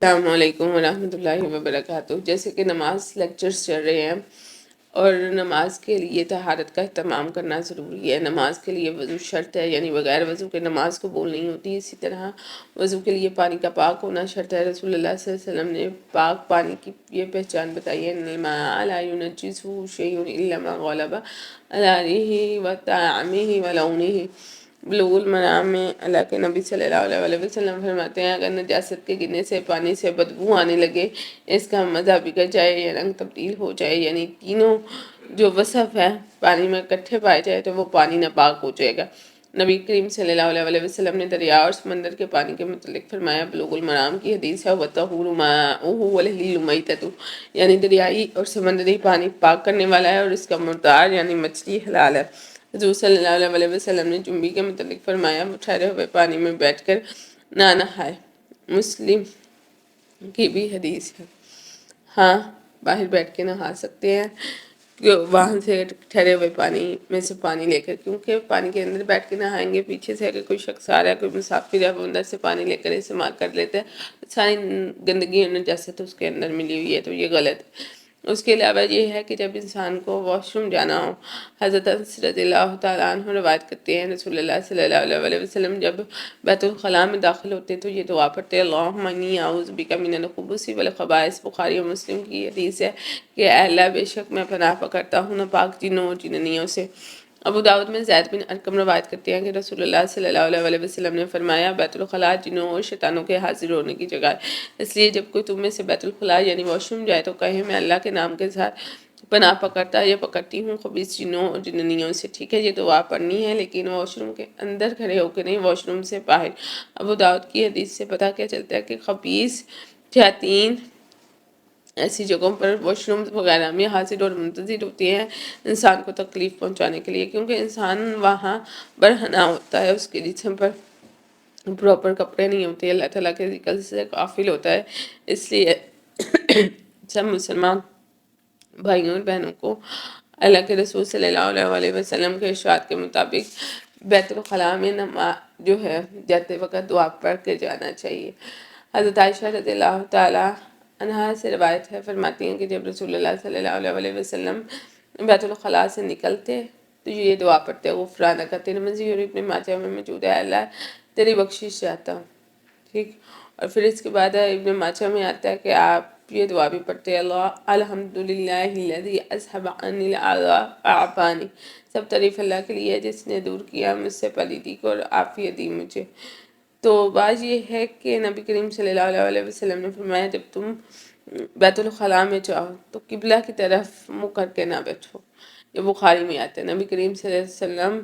السلام علیکم ورحمۃ اللہ وبرکاتہ۔ جیسے کہ نماز لیکچرز چل رہے ہیں اور نماز کے لیے طہارت کا اہتمام کرنا ضروری ہے۔ نماز کے لیے وضو شرط ہے، یعنی بغیر وضو کے نماز قبول نہیں ہوتی۔ اسی طرح وضو کے لیے پانی کا پاک ہونا شرط ہے۔ رسول اللہ صلی اللہ علیہ وسلم نے پاک پانی کی یہ پہچان بتائی ہے، ان الماء لا ينجسه شيء الا ما غلب على ريحه وطعمه ولونه۔ بلوغ المرام میں اللہ کے نبی صلی اللہ علیہ وسلم فرماتے ہیں، اگر نجاست کے گرنے سے پانی سے بدبو آنے لگے، اس کا مزہ بگڑ جائے یا رنگ تبدیل ہو جائے، یعنی تینوں جو وصف ہے پانی میں اکٹھے پائے جائے تو وہ پانی ناپاک ہو جائے گا۔ نبی کریم صلی اللہ علیہ وسلم نے دریا اور سمندر کے پانی کے متعلق فرمایا، بلوغ المرام کی حدیث ہے، وَطَهُورُ مَاؤُهُ وَالْحِلُّ مَيْتَتُهُ، یعنی دریائی اور سمندری پانی پاک کرنے والا ہے اور اس کا مردار یعنی مچھلی حلال ہے۔ حضور صلی اللہ علیہ وسلم نے جنبی کے متعلق فرمایا، وہ ٹھہرے ہوئے پانی میں بیٹھ کر نہ نہائے۔ مسلم کی بھی حدیث ہے۔ ہاں، باہر بیٹھ کے نہا سکتے ہیں وہاں سے ٹھہرے ہوئے پانی میں سے پانی لے کر، کیونکہ پانی کے اندر بیٹھ کے نہائیں گے، پیچھے سے اگر کوئی شخص آ رہا ہے، کوئی مسافر ہے، وہ اندر سے پانی لے کر استعمال کر لیتے ہیں، ساری گندگی نجاست اس کے اندر ملی ہوئی ہے، تو یہ غلط ہے۔ اس کے علاوہ یہ ہے کہ جب انسان کو واش روم جانا ہو، حضرت انس رضی اللہ تعالیٰ عنہ روایت کرتے ہیں، رسول اللہ صلی اللہ علیہ وسلم جب بیت الخلاء میں داخل ہوتے تو یہ دعا پڑھتے، اللہم انی اعوذ بک من الخبث والخبائث۔ بخاری و مسلم کی حدیث ہے کہ اے اللہ، بے شک میں پناہ پکڑتا ہوں ناپاک جنوں اور جننیوں سے۔ ابو داؤد میں زید بن ارقم روایت کرتے ہیں کہ رسول اللہ صلی اللہ علیہ وسلم نے فرمایا، بیت الخلاء جنوں اور شیطانوں کے حاضر ہونے کی جگہ ہے، اس لیے جب کوئی تم میں سے بیت الخلاء یعنی واش روم جائے تو کہے، میں اللہ کے نام کے ساتھ پناہ پکڑتا یا پکڑتی ہوں خبیث جنوں اور جننیوں سے۔ ٹھیک ہے، یہ دعا پڑھنی ہے، لیکن واش روم کے اندر کھڑے ہو کے نہیں، واش روم سے باہر۔ ابو داؤد کی حدیث سے پتہ کیا چلتا ہے کہ خبیث شیاطین ایسی جگہوں پر واش روم وغیرہ میں حاضر اور منتظر ہوتی ہیں انسان کو تکلیف پہنچانے کے لیے، کیونکہ انسان وہاں برہنہ ہوتا ہے، اس کے جسم پر پراپر کپڑے نہیں ہوتے، اللہ تعالیٰ کے ذکر سے غافل ہوتا ہے۔ اس لیے سب مسلمان بھائیوں اور بہنوں کو اللہ کے رسول صلی اللہ علیہ وسلم کے ارشاد کے مطابق بیت الخلاء میں نماز جو ہے جاتے وقت دعا پڑھ کے جانا چاہیے۔ حضرت عائشہ رضی اللہ تعالیٰ عنہا سے روایت ہے، فرماتی ہیں کہ جب رسول اللہ صلی اللہ علیہ وسلم بیت الخلاء سے نکلتے تو یہ دعا پڑھتے، غفرانک، ترمذی اور ابن ماجہ میں موجود ہے، اللہ تیری بخشش چاہتا ہوں۔ ٹھیک، اور پھر اس کے بعد ابن ماجہ میں آتا ہے کہ آپ یہ دعا بھی پڑھتے، الحمدللہ الذی اذھب عنی العذاب واعافانی، سب تعریف اللہ کے لیے جس نے دور کیا مجھ سے پلیدی کو اور عافیت دی مجھے۔ تو بات یہ ہے کہ نبی کریم صلی اللہ علیہ وسلم نے فرمایا، جب تم بیت الخلاء میں جاؤ تو قبلہ کی طرف منہ کر کے نہ بیٹھو۔ یہ بخاری میں آتا ہے، نبی کریم صلی اللہ علیہ وسلم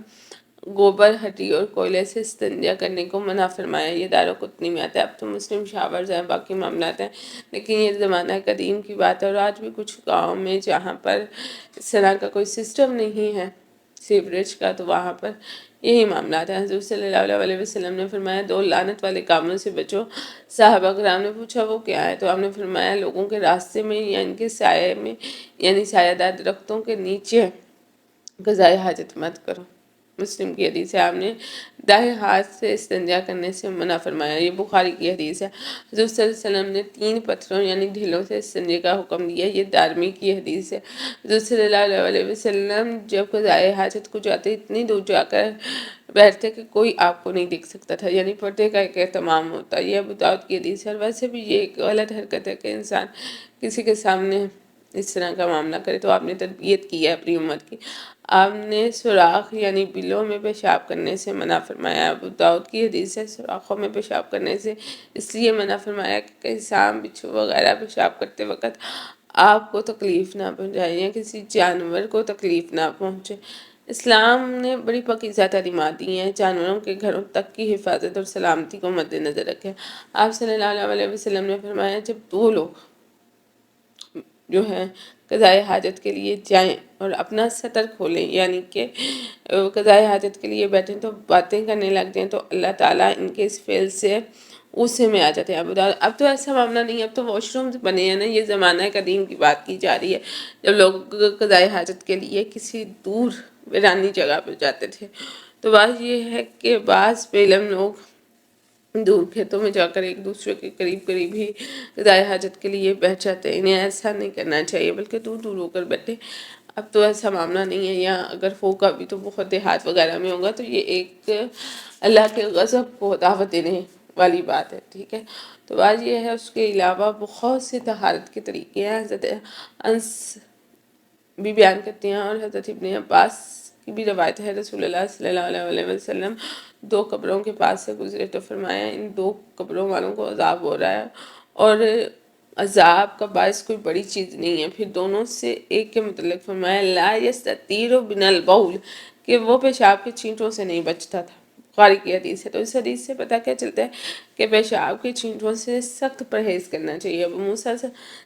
گوبر، ہڈی اور کوئلے سے استنجا کرنے کو منع فرمایا، یہ دارقطنی میں آتا ہے۔ اب تو مسلم شاورز ہیں، باقی معاملات ہیں، لیکن یہ زمانہ قدیم کی بات ہے، اور آج بھی کچھ گاؤں میں جہاں پر اس طرح کا کوئی سسٹم نہیں ہے سیوریج کا، تو وہاں پر یہی معاملات ہیں۔ حضور صلی اللہ علیہ وسلم نے فرمایا، دو لعنت والے کاموں سے بچو۔ صحابہ کرام نے پوچھا وہ کیا ہے، تو آپ نے فرمایا، لوگوں کے راستے میں یا ان کے سائے میں یعنی سایہ دار درختوں کے نیچے قضائے حاجت مت کرو۔ مسلم کی حدیث ہے، آپ نے دائیں ہاتھ سے استنجا کرنے سے منع فرمایا، یہ بخاری کی حدیث ہے۔ حضور صلی اللہ علیہ وسلم نے 3 پتھروں یعنی ڈھیلوں سے استنجے کا حکم دیا، یہ دارمی کی حدیث ہے۔ حضور صلی اللہ علیہ وسلم جب قضائے حاجت کو جاتے اتنی دور جا کر بیٹھتے کہ کوئی آپ کو نہیں دیکھ سکتا تھا، یعنی پردے کا ایک اہتمام ہوتا ہے، یہ ابو داؤد کی حدیث ہے۔ اور ویسے بھی یہ ایک غلط حرکت ہے کہ انسان کسی کے سامنے اس طرح کا معاملہ کرے، تو آپ نے تربیت کی ہے اپنی امت کی۔ آپ نے سوراخ یعنی بلوں میں پیشاب کرنے سے منع فرمایا، ابو داؤد کی حدیث ہے، سوراخوں میں پیشاب کرنے سے اس لیے منع فرمایا کہ کہیں سانپ، بچھو وغیرہ پیشاب کرتے وقت آپ کو تکلیف نہ پہنچائے یا کسی جانور کو تکلیف نہ پہنچے۔ اسلام نے بڑی پاکیزہ تعلیمات دی ہیں، جانوروں کے گھروں تک کی حفاظت اور سلامتی کو مد نظر رکھے۔ آپ صلی اللہ علیہ وسلم نے فرمایا، جب 2 لوگ جو ہے قضائے حاجت کے لیے جائیں اور اپنا سطر کھولیں، یعنی کہ قضائے حاجت کے لیے بیٹھیں تو باتیں کرنے لگ جائیں، تو اللہ تعالیٰ ان کے اس فعل سے غصے میں آ جاتے ہیں۔ اب تو ایسا معاملہ نہیں ہے، اب تو واش رومز بنے ہیں نا، یہ زمانہ قدیم کی بات کی جا رہی ہے جب لوگ قضائے حاجت کے لیے کسی دور ویرانی جگہ پہ جاتے تھے۔ تو بات یہ ہے کہ بعض بے علم لوگ دور کھیتوں میں جا کر ایک دوسرے کے قریب ہی قضائے حاجت کے لیے بیٹھ جاتے ہیں. انہیں ایسا نہیں کرنا چاہیے بلکہ دور دور ہو کر بیٹھے. اب تو ایسا معاملہ نہیں ہے، یا اگر ہوگا بھی تو بہت دیہات وغیرہ میں ہوگا. تو یہ ایک اللہ کے غضب کو دعوت دینے والی بات ہے. ٹھیک ہے، تو آج یہ ہے. اس کے علاوہ بہت سے طہارت کے طریقے ہیں. حضرت انس بھی بیان کرتے ہیں، اور حضرت ابن عباس کی بھی روایت ہے. رسول اللہ صلی اللہ علیہ وسلم 2 قبروں کے پاس سے گزرے تو فرمایا ان 2 قبروں والوں کو عذاب ہو رہا ہے، اور عذاب کا باعث کوئی بڑی چیز نہیں ہے. پھر دونوں سے ایک کے متعلق فرمایا لا یستتیر من البول، کہ وہ پیشاب کے چھینٹوں سے نہیں بچتا تھا. بخاری کی حدیث ہے. تو اس حدیث سے پتہ کیا چلتا ہے کہ پیشاب کے چھینٹوں سے سخت پرہیز کرنا چاہیے. ابو موسیٰ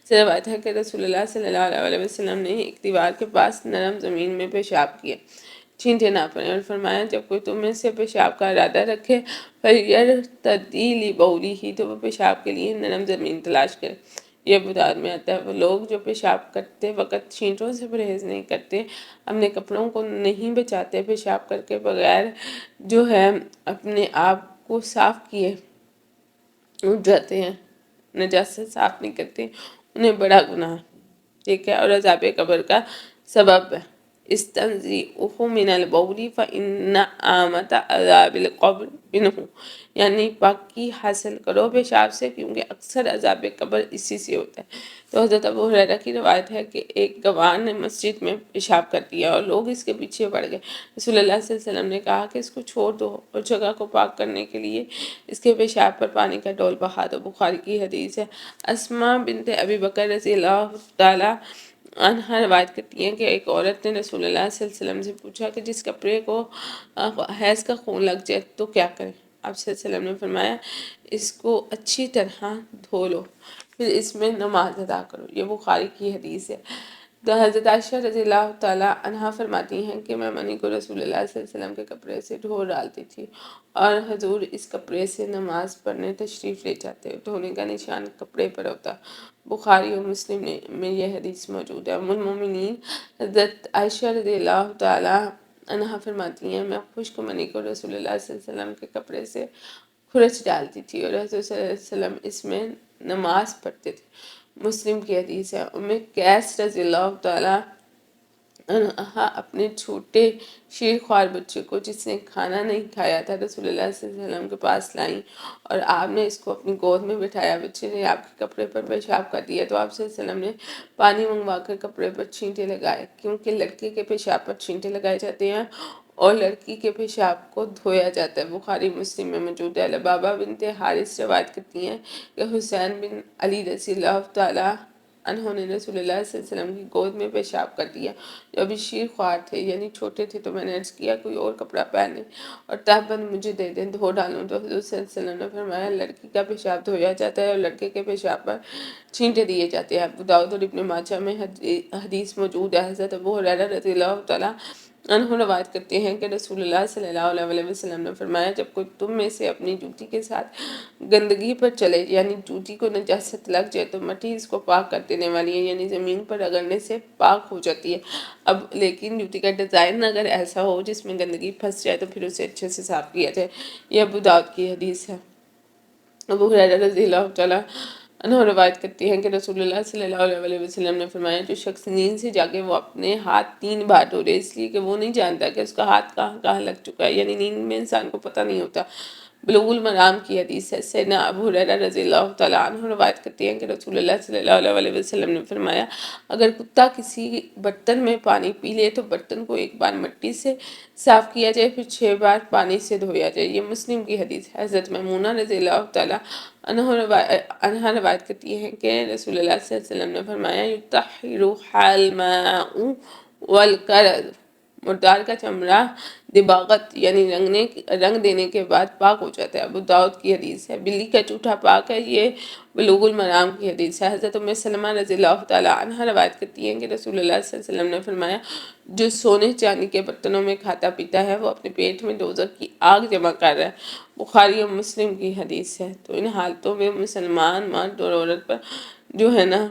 سے روایت ہے کہ رسول اللہ صلی اللہ علیہ وسلم نے ایک دیوار کے پاس نرم زمین میں پیشاب کیا، چھینٹے نہ پڑیں، اور فرمایا جب کوئی تم میں سے پیشاب کا ارادہ رکھے فَلْيَرْتَدِّ لِبَوْلِهِ، تو وہ پیشاب کے لیے نرم زمین تلاش کرے. یہ ابو داؤد میں آتا ہے. وہ لوگ جو پیشاب کرتے وقت چھینٹوں سے پرہیز نہیں کرتے، اپنے کپڑوں کو نہیں بچاتے، پیشاب کر کے بغیر جو ہے اپنے آپ کو صاف کیے اٹھ جاتے ہیں، نجاست صاف نہیں کرتے، انہیں بڑا گناہ، ٹھیک ہے، اور عذاب قبر کا سبب ہے. استنزئوہ من البول فإن آمت عذاب القبر منہ، یعنی پاکی حاصل کرو پیشاب سے، کیونکہ اکثر عذاب قبر اسی سے ہوتا ہے. تو حضرت ابو ہریرہ کی روایت ہے کہ ایک گواہ نے مسجد میں پیشاب کر دیا اور لوگ اس کے پیچھے پڑ گئے. رسول اللہ صلی اللہ علیہ وسلم نے کہا کہ اس کو چھوڑ دو اور جگہ کو پاک کرنے کے لیے اس کے پیشاب پر پانی کا ڈول بہا دو. بخاری کی حدیث ہے. اسماء بنت ابی بکر رضی اللہ تعالی عنہا روایت کرتی ہیں کہ ایک عورت نے رسول اللہ صلی اللہ علیہ وسلم سے پوچھا کہ جس کپڑے کو حیض کا خون لگ جائے تو کیا کریں. آپ صلی اللہ علیہ وسلم نے فرمایا اس کو اچھی طرح دھو لو، پھر اس میں نماز ادا کرو. یہ بخاری کی حدیث ہے. تو حضرت عائشہ رضی اللہ تعالیٰ عنہا فرماتی ہیں کہ میں منی کو رسول اللہ صلی اللہ علیہ وسلم کے کپڑے سے دھو ڈالتی تھی، اور حضور اس کپڑے سے نماز پڑھنے تشریف لے جاتے. دھونے کا نشان کپڑے پر ہوتا. بخاری اور مسلم میں یہ حدیث موجود ہے. ام المومنین حضرت عائشہ رضی اللہ تعالیٰ عنہا فرماتی ہیں میں خشک منی کو رسول اللہ صلی اللہ علیہ وسلم کے کپڑے سے کھرچ ڈالتی تھی، اور حضرت صلی اللہ علیہ وسلم اس میں نماز پڑھتے تھے. مسلم کی حدیث ہے. ام قیس رضی اللہ تعالیٰ عنہا اپنے چھوٹے شیر خوار بچے کو جس نے کھانا نہیں کھایا تھا رسول اللہ صلی اللہ علیہ وسلم کے پاس لائیں، اور آپ نے اس کو اپنی گود میں بٹھایا. بچے نے آپ کے کپڑے پر پیشاب کر دیا تو آپ صلی اللہ علیہ وسلم نے پانی منگوا کر کپڑے پر چھینٹے لگائے، کیونکہ لڑکے کے پیشاب پر چھینٹے لگائے جاتے ہیں اور لڑکی کے پیشاب کو دھویا جاتا ہے. بخاری مسلم میں موجود ہے. لبابہ بنت حارث روایت کرتی ہیں کہ حسین بن علی رضی اللہ تعالیٰ عنہ نے رسول اللہ صلی اللہ علیہ وسلم کی گود میں پیشاب کر دیا جو ابھی شیر خوار تھے، یعنی چھوٹے تھے. تو میں نے عرض کیا کوئی اور کپڑا پہنے اور تہبند مجھے دے دیں، دھو ڈالوں. تو حضور صلی اللہ علیہ وسلم نے فرمایا لڑکی کا پیشاب دھویا جاتا ہے اور لڑکے کے پیشاب پر چھینٹے دیے جاتے ہیں. ابو داؤد اور ابن ماجہ میں حدیث موجود ہے. حضرت ابو ہریرہ رضی اللہ تعالیٰ عنہ روایت کرتے ہیں کہ رسول اللہ صلی اللہ علیہ وسلم نے فرمایا جب کوئی تم میں سے اپنی جوتی کے ساتھ گندگی پر چلے، یعنی جوتی کو نجاست لگ جائے، تو مٹی اس کو پاک کر دینے والی ہے، یعنی زمین پر رگڑنے سے پاک ہو جاتی ہے. اب لیکن جوتی کا ڈیزائن اگر ایسا ہو جس میں گندگی پھنس جائے تو پھر اسے اچھے سے صاف کیا جائے. یہ ابو داؤد کی حدیث ہے. ابو ہریرہ رضی اللہ تعالیٰ عنہ روایت کرتی ہیں کہ رسول اللہ صلی اللہ علیہ وسلم نے فرمایا جو شخص نیند سے جاگے وہ اپنے ہاتھ 3 بار دھو لے، اس لیے کہ وہ نہیں جانتا کہ اس کا ہاتھ کہاں لگ چکا ہے، یعنی نیند میں انسان کو پتہ نہیں ہوتا. بلوغ المرام کی حدیث ہے. سیدنا ابو ہریرہ رضی اللہ تعالیٰ عنہ روایت کرتی ہیں کہ رسول اللہ صلی اللہ علیہ وسلم نے فرمایا اگر کتا کسی برتن میں پانی پی لے تو برتن کو 1 بار مٹی سے صاف کیا جائے، پھر 6 بار پانی سے دھویا جائے. یہ مسلم کی حدیث ہے. حضرت میمونہ رضی اللہ تعالیٰ عنہا روایت کرتی ہیں کہ رسول اللہ صلی اللہ علیہ وسلم نے فرمایا یطہر الماء والکرد، مردار کا چمڑا دباغت یعنی رنگ دینے کے بعد پاک ہو جاتا ہے. ابو داؤد کی حدیث ہے. بلی کا چوٹھا پاک ہے. یہ بلوغ المرام کی حدیث ہے. حضرت ام سلمہ رضی اللہ تعالیٰ عنہا روایت کرتی ہیں کہ رسول اللہ صلی اللہ علیہ وسلم نے فرمایا جو سونے چاندی کے برتنوں میں کھاتا پیتا ہے وہ اپنے پیٹ میں دوزخ کی آگ جمع کر رہا ہے. بخاری اور مسلم کی حدیث ہے. تو ان حالتوں میں مسلمان مرد اور عورت پر جو ہے نا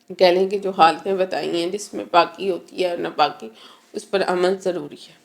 کہہ لیں کہ جو حالتیں بتائی ہیں جس میں پاکی ہوتی ہے اور ناپاکی، اس پر عمل ضروری ہے.